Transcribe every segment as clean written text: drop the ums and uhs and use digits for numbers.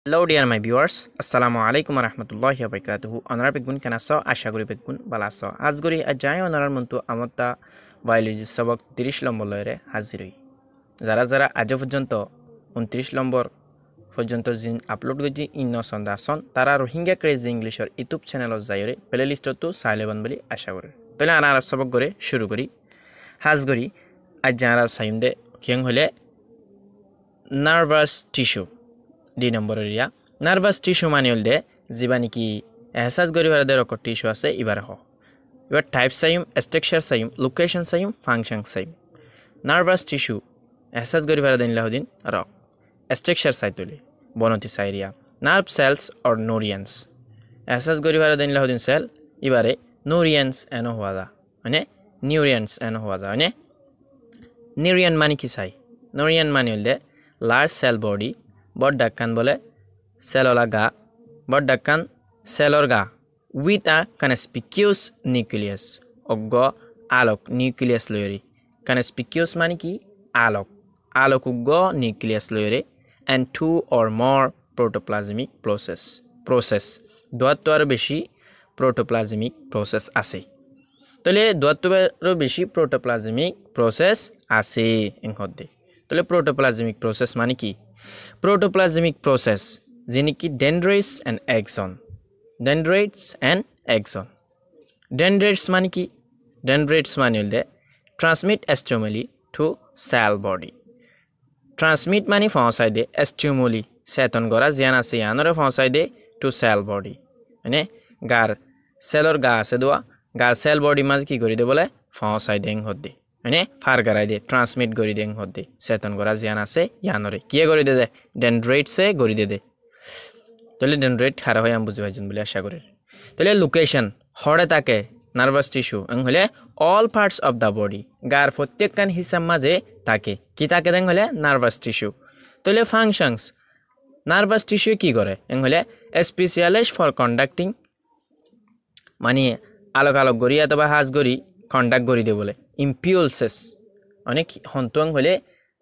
Hello dear my viewers, Assalamu alaikum warahmatullahi wabarakatuh. Onar begun kana so asha kori begun bala so. আজ গরি আজয় onar Montu আমতা biology সবক 30 নম্বর লয়রে হাজির হই। যারা আজ পর্যন্ত 29 নম্বর পর্যন্ত জিন আপলোড গজি ইন্ন সন্দাসন তারা রোহিঙ্গা ক্রেজি ইংলিশৰ ইউটিউব চ্যানেলত যায়রে প্লেলিস্টটো চাইলেবন বুলি আশা করি। তলে আনার সবক গরে শুরু করি। হাজ গরি আজ যারা সাইম দে কিং হলে নার্ভাস টিস্যু 2 নম্বর এরিয়া নার্ভাস টিস্যু মানিল দে জিবা নেকি এহসাস গরিবার দে রকট টিস্যু আছে ইবার হ এবার type same structure same location same function same nervous tissue এহসাস গরিবার দেন লাহদিন রক স্ট্রাকচার সাইতলি বনতি সাইরিয়া নার্ভ সেলস অর নোরিয়ান্স এহসাস গরিবার দেন লাহদিন সেল ইবারে নোরিয়ান্স এনো হওয়া মানে নিউরিয়ান্স এনো হওয়া মানে নিউরিয়ান মানে কি চাই নোরিয়ান মানিল দে লার্জ সেল বডি বড় ডাক্কান বলে সেললা গা বড় ডাক্কান সেলর গা উইথ আ কনস্পিকিউস নিউক্লিয়াস অজ্ঞ আলোক নিউক্লিয়াস লয়রি কনস্পিকিউস মানে কি আলোক আলোক উগ্গ নিউক্লিয়াস লয়রি and 2 or more protoplasmic process দুয়াত্তর আর বেশি প্রোটোপ্লাজমিক প্রসেস আছে তাহলে দুয়াত্তর বেশি প্রোটোপ্লাজমিক প্রসেস আছে এনকদে তাহলে প্রোটোপ্লাজমিক প্রসেস মানে কি protoplasmic process যেনেকি dendrites and axon dendrites মানে কি dendrites মানে হল transmit stimuli to cell body transmit মানে পৌঁছাই দে stimuli চেতন করা জ্ঞান আছে ইয়ানরে পৌঁছাই দে to cell body মানে গার সেলর গা আছে দোয়া গার সেল বডি মাঝ কি করি দে বলে পৌঁছাই দেং হদ্দি মানে ফার করাই দে ট্রান্সমিট করি দেং হদ্দি চেতন করা জ্ঞান আছে ইয়ানরে কি করি দে ডেন্ড্রাইটসে করি দে তাহলে ডেন্ড্রাইট খারা হয় আমি বুঝি পাইছেন বলে আশা করি তাহলে লোকেশন হরে থাকে নার্ভাস টিস্যু হলে all parts of the body গার প্রত্যেকখান হিসাব মাঝে থাকে কি থাকে দেন হলে নার্ভাস টিস্যু তাহলে ফাংশনস নার্ভাস টিস্যু কি করে হলে স্পেশালাইজ ফর কন্ডাক্টিং মানে আলোক আলোক গড়ি অথবা হাজ গড়ি কন্ডাক্ট করি দে বলে ইম্পিউলসেস অনেক হন্তং হলে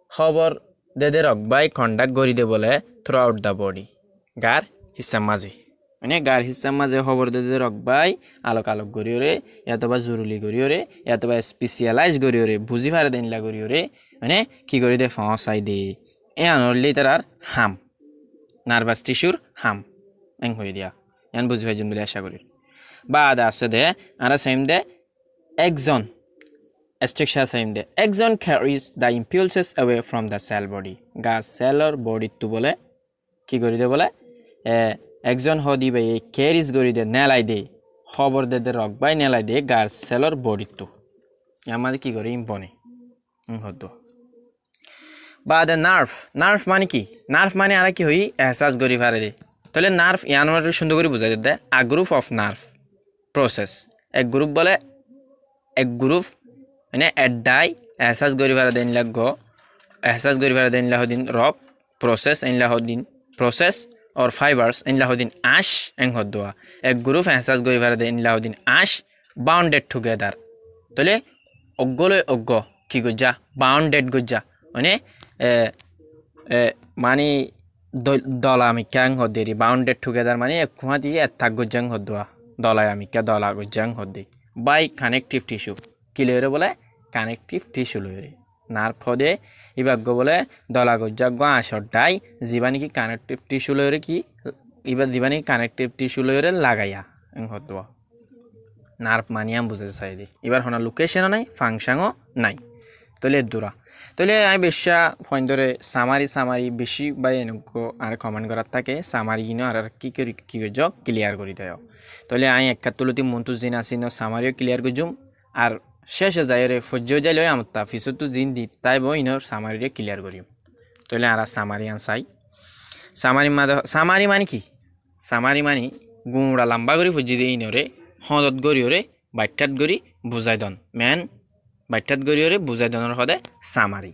খবর দে রকবাই কন্ডাক্ট করি দে বলে থ্রু আউট দ্য বডি গার হিসাব মাঝে মানে গার হিসাব মাঝে খবর দে রকবাই আলোক আলোক করি ওরে অথবা জরুরি করি ওরে অথবা স্পেশালাইজ করি ওরে বুঝি পারে দেনলা করি ওরে মানে কি করি দে ফসাই দে এ আনলি তার হাম নার্ভাস টিস্যুর হাম এং হয়ে দিয়া এন বুঝি পাইছেন বলে আশা করি বাদ আছে দে আর same De axon structure same the axon carries the impulses away from the cell body gas cellular body to bole ki gori de bole axon hodi by carries gori de nelai de khobor de rock by nelai de gas cellular body to amade ki gori impone hodo ba the nerve mane ki nerve mane ara ki hoi ehsas gori pare de tole nerve yanwar সুন্দর করে বুঝাই দে a group of nerve process এক group বলে এক group মানে এডাই এহসাস গরি ভাড়া then লাগো এহসাস গরি ভাড়া দেন লাহদিন রব প্রসেস এন লাহদিন প্রসেস অর ফাইবার্স এন লাহদিন আশ এং হদোয়া এক গ্রুপ এহসাস গরি ভাড়া দেন লাহদিন আশ বাউন্ডেড টুগেদার তলে অগ্গলৈ অগ্গ কি গজ্জা বাউন্ডেড গজ্জা মানে মানে দলা আমি ক্যাং হদেরি বাউন্ডেড টুগেদার মানে এক কুহাতি এক থাক গজ্জাং হদোয়া দলা আমি কে দলা গজ্জাং হদে বাই কানেকটিভ টিস্যু কি লয়রে বলে কানেকটিভ টিস্যু লয়রে নার্ভ হদে ইবাগ্য বলে দলা গজ্জাগ্য আশডাই জীবানি কি কানেকটিভ টিস্যু লয়রে কি ইবা জীবানি কানেকটিভ টিস্যু লয়রে লাগাইয়া এং হদব নার্ভ মানিয়াম বুঝাতে চাই দি এবার হনা লোকেশনও নাই ফাংশনও নাই তলে দূরা তলে আই বেশা ফোন ধরে সামারি বেশি বাই এনেকো আর কমেন্ট করার থাকে সামারি কিনো আর কি করি কি গজ ক্লিয়ার করি দেয় তলে আই একাত্তলতি মন্তুস দিন আসিনো সামারিও ক্লিয়ার করজুম আর শেষে যাইরে ফজ্জ যাইলে আমতা ফিসুতু জিন দি তাই বই ইনোর সামারিরে ক্লিয়ার করিম তলে আর সামারি আনসাই সামারি মানে কি সামারি মানে গুঁড়া লম্বা করে ফজ্জি দিয়ে ইনোরে হদত গরি ওরে বাইঠাত গরি বুঝাই দন মেন বাইঠাত গরি ওরে বুঝাই দনের হদে সামারি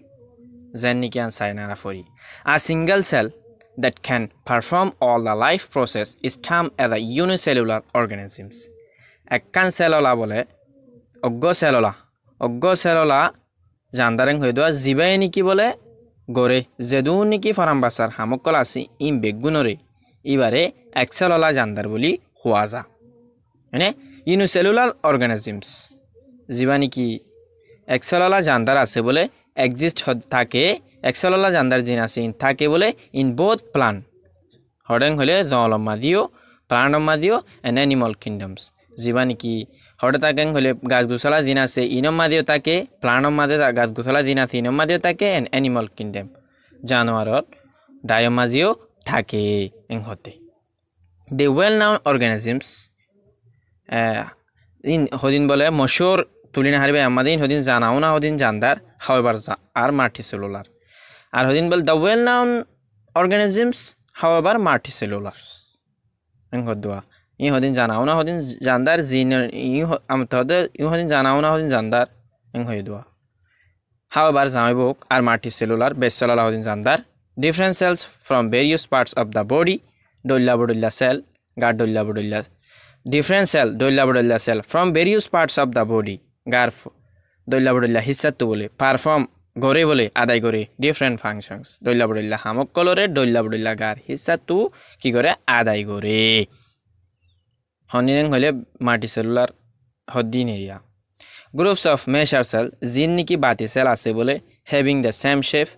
যেন নিকি আনসাই নারা ফরি a single cell that can perform all the life process is termed as a unicellular organisms ekkan cellular bole oggo cellular jandareng hoy doa jibai niki bole gore jedun niki faram basar hamokkol asi im begunore ইবারে এক্সেললা জানদার বলি হওয়া যা মানে unicellular organisms জীবানি কি এক্সেললা জানদার আছে বলে exist থাকে এক্সেললা জানদার জিন আছে in থাকে বলে ইন বোথ প্লান্ট হডেং হলে জলমাদিও প্লান্টমাদিও এন্ড অ্যানিমাল কিংডমস জীবানি কি হডে থাকেন হলে গাছগুছালা জিন আছে ইনমাদিও থাকে প্লান্টমাদে গাছগুছালা জিন আছে ইনমাদিও থাকে এন্ড অ্যানিমাল কিংডম জানোয়ারত ডায়োমাজিও থাকে এং হতে দি ওয়েল নাউন অর্গানিজমস ইন হদিন বলে মশহুর তুলিনা হারিবে আমাদিন হদিন জানাও না হদিন জানদার হাওয়েভার আর মাল্টিসেলুলার আর হদিন বল the well known organisms however multicellular এং হদুয়া ই হদিন জানাও না হদিন জানদার জিন ই আমতদে ই হদিন জানাও না হদিন জানদার এং হইদুয়া হাওয়েভার জামাইবুক আর মাল্টিসেলুলার বেসেললা হদিন জানদার different cells from various parts of the body dolla bodolla cell gar dolla bodolla different cell dolla bodolla cell from various parts of the body gar dolla bodolla hissa to bole perform gore bole aday gore different functions dolla bodolla hamok colore dolla bodolla gar hissa to ki gore aday gore honinen hole multicellular hoddin area groups of measure cell jin niki bati cell ase bole having the same shape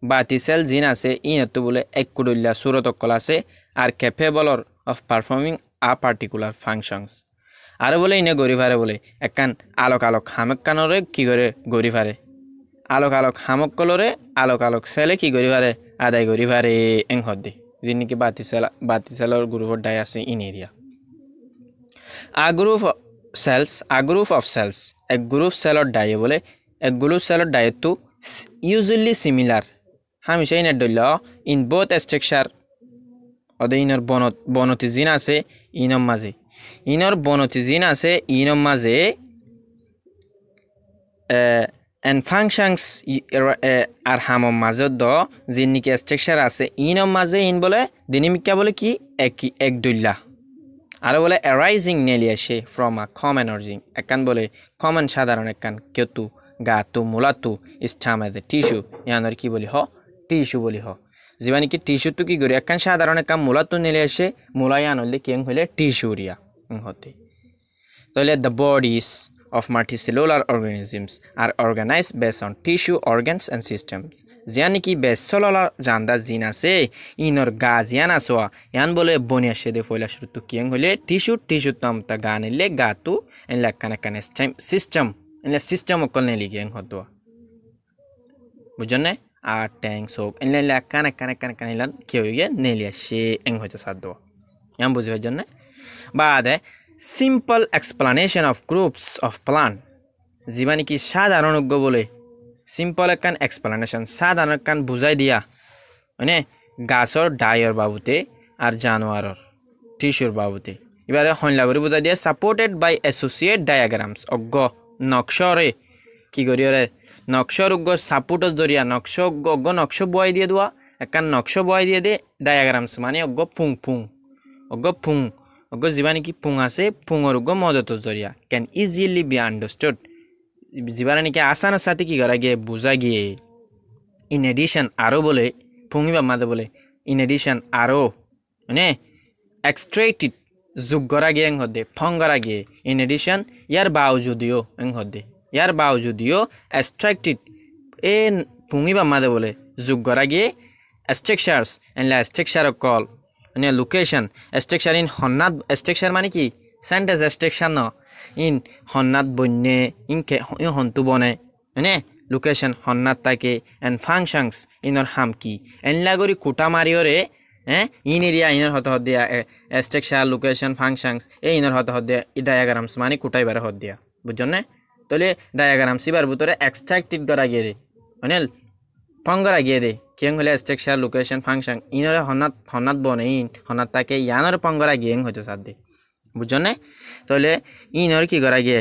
বাতি cell জিন আছে ইনতো বলে এককুডুল্লা সুরতকল আছে আর capable of performing a particular functions আর বলে ইনে গরিফারে বলে একান আলোক আলোক হামক কানরে কি করে গরিফারে আলোক আলোক হামক কলরে আলোক আলোক সেলে কি গরিফারে আদায় গরিফারে এং হদ্দি জিনকি বাতি সেলর গ্রুপ ডাই আছে ইন area a group of cells এক গ্রুপ সেলর ডাই বলে এক গ্রুপ সেলর ডাই টু usually similar হামেশা ইনের দল্য ইন বোথ স্ট্রাকচার অদে ইনর বনতি জিন আছে ইনর মাঝে ইনর বনতি জিন আছে ইনর মাঝে এন্ড ফাংশনস আর হামর মাঝে দ জিন নিকে স্ট্রাকচার আছে ইনর মাঝে ইন বলে দিনিমিকা বলে কি এক দল্য আর বলে অ্যারাইজিং নেলি আসে ফ্রম আ কমন অরিজিন একান বলে কমন সাধারণ একান কেতু গাতু মুলাতু স্টামাতে টিস্যু ইয়ানোর কি বলি হ টিস্যু বলি হ জীবানি কি টিস্যু তো কি করি একখান সাধারণ কাম মুলাতু নিলে আসে মুলাই আনলে কি হইলে টিস্যুরিয়া হতে তাহলে the bodies of multicellular organisms are organized based on tissue organs and systems yani ki becellular janda gene ase inor gazian aswa yan bole boni ashe de foila shuru to kieng hole tissue tam ta ganile gatu en la kana system en la system okol ne ligen hodo bujone a tank so en la kana lan kiyoge ne li ashe en hoto saddo yan bujwe jonne baade simple explanation of groups of plant জীবানি কি সাধারণ অজ্ঞ বলে simple একখান explanation সাধারণ একখান বুঝাই দিয়া মানে গাছর ডায়র বাবুতে আর জানোয়ারর টিস্যুর বাবুতে এবারে হইলা করে বুঝাই দিয়া সাপোর্টেড বাই অ্যাসোসিয়েট ডায়াগ্রামস অজ্ঞ নকশরে কি করি রে নকশর অজ্ঞ সাপোর্টর জরিয়া নকশ অজ্ঞ নকশ বয় দিয়ে দেওয়া একখান নকশ বয় দিয়ে দে ডায়াগ্রামস মানে অজ্ঞ ফুং অজ্ঞ জীবানি কি ফুং আছে ফুঙর অজ্ঞ মদতর জরিয়া ক্যান ইজিলি বি আন্ডারস্টুড জীবানি কি আসানোর সাথে কি করা গিয়ে বোঝা গিয়ে ইন এডিশন আরও বলে ফুঙিবা মাঝে বলে ইন এডিশন আরও মানে এক্সট্রেক্টেড যোগ করা গিয়ে এং হদ্দে ফং করা গিয়ে ইন এডিশন ইয়ার বাউজুদিও এং হদ্দে ইয়ার বাউজুদিও এক্সট্রাক্টেড এ ফুঙিবা মাঝে বলে যোগ করা গিয়ে স্ট্রাকচারস এন্ড লা স্ট্রাকচার কল মানে লোকেশন স্ট্রাকচার ইন হন্নাত স্ট্রাকচার মানে কি সেন্টেন্স স্ট্রাকচার ন ইন হন্নাত বন্যে ইনকে হন্তু বনে মানে লোকেশন হন্নাত থাকে এন্ড ফাংশনস ইনর হাম কি এনলা করি কুটা মারিওরে ইন এরিয়া ইনর হতে হদ দিয়া স্ট্রাকচার লোকেশন ফাংশনস এই ইনর হতে হদ দিয়া ডায়াগ্রামস মানে কুটাই বারে হদ দিয়া বুঝছেন না তাহলে ডায়াগ্রামস ইবার ভিতরে এক্সট্রাক্টেড করা গিয়ে দে মানে ফং করা গিয়ে দে কিং হলে স্ট্রাকচার লোকেশন ফাংশন ইনরে হন্নাত বনে ইন হন্নাত তাকে ইয়ানর পং করা গিয়ে হইতে সাথে বুঝছেন না তাহলে ইনর কি করা গিয়ে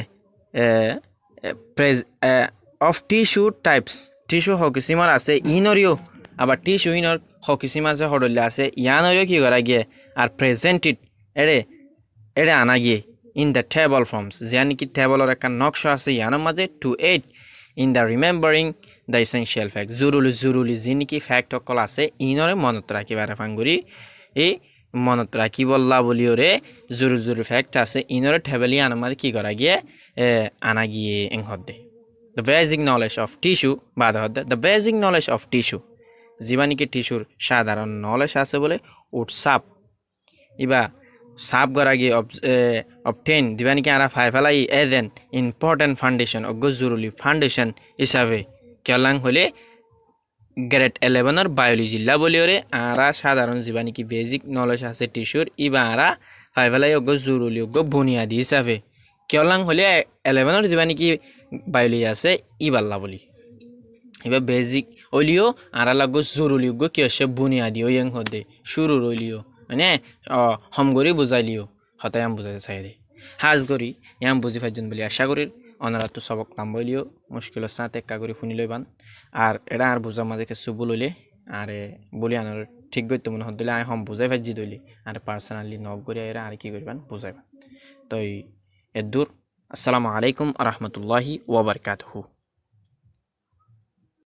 অফ টিস্যু টাইপস টিস্যু হকিসিমার আছে ইনরিও আবার টিস্যু ইনর হকিসিম আছে হডলে আছে ইয়ানরিও কি করা গিয়ে আর প্রেজেন্টেড এড়ে আনা গিয়ে ইন দ্য টেবল ফর্মস যানি কি টেবলর একটা নকশা আছে ইয়ানোর মাঝে to aid in the remembering the essential fact জরুরি যিনি কি ফ্যাক্ট অকল আছে ইনরে মনত রাখিবারে ফাঙ্গুরি এই মনত রাখি বললা বলিওরে জরুরি ফ্যাক্ট আছে ইনরে ঠেবেলি আনামার কি করা গিয়ে আনা গিয়ে এং হদ্দে the basic knowledge of tissue বাদ হদ্দে the basic knowledge of tissue জীবাণিকে টিস্যুর সাধারণ নলেজ আছে বলে উট সাপ ইবা সাপ করা গিয়ে অবটেন দিবানিকে আরা ফাইফালাই এজ এন ইম্পর্টেন্ট ফাউন্ডেশন অজ্ঞ জরুরি ফাউন্ডেশন হিসাবে কেলাং হলে গ্রেড 11 বায়োলজি লা বলিওরে আরা সাধারণ জীবাণিকে বেসিক নলেজ আছে টিস্যুর ইবা আরা ফাইফালাই অজ্ঞ জরুরি অজ্ঞ বুনিয়াদি হিসাবে কেলাং হলে 11 জীবাণিকে বায়োলজি আছে ইবাল্লা বলি এবার বেসিক ওলিও আরা লাগো জরুরি অজ্ঞ কি আছে বুনিয়াদি ওয়ং হদে শুরু রইলিও মানে হমগরি বুঝাইলিও হতাই আম বুঝাইতে চাই দে হাজ করি ইয়াম বুঝি ফাইজন বলি আশা করি অনারা তো সবক নাম বলিও মুশকিল সাথে একা করে শুনি লইবান আর এটা আর বুঝা মাঝে কিছু বলিলে আরে বলি আনার ঠিক গইতে মনে হদিলে আই হম বুঝাই ফাইজি দইলি আর পার্সোনালি নক করি এরা আর কি করিবান বুঝাইবান তো এ দূর আসসালামু আলাইকুম ওয়া রাহমাতুল্লাহি ওয়া বারাকাতুহু।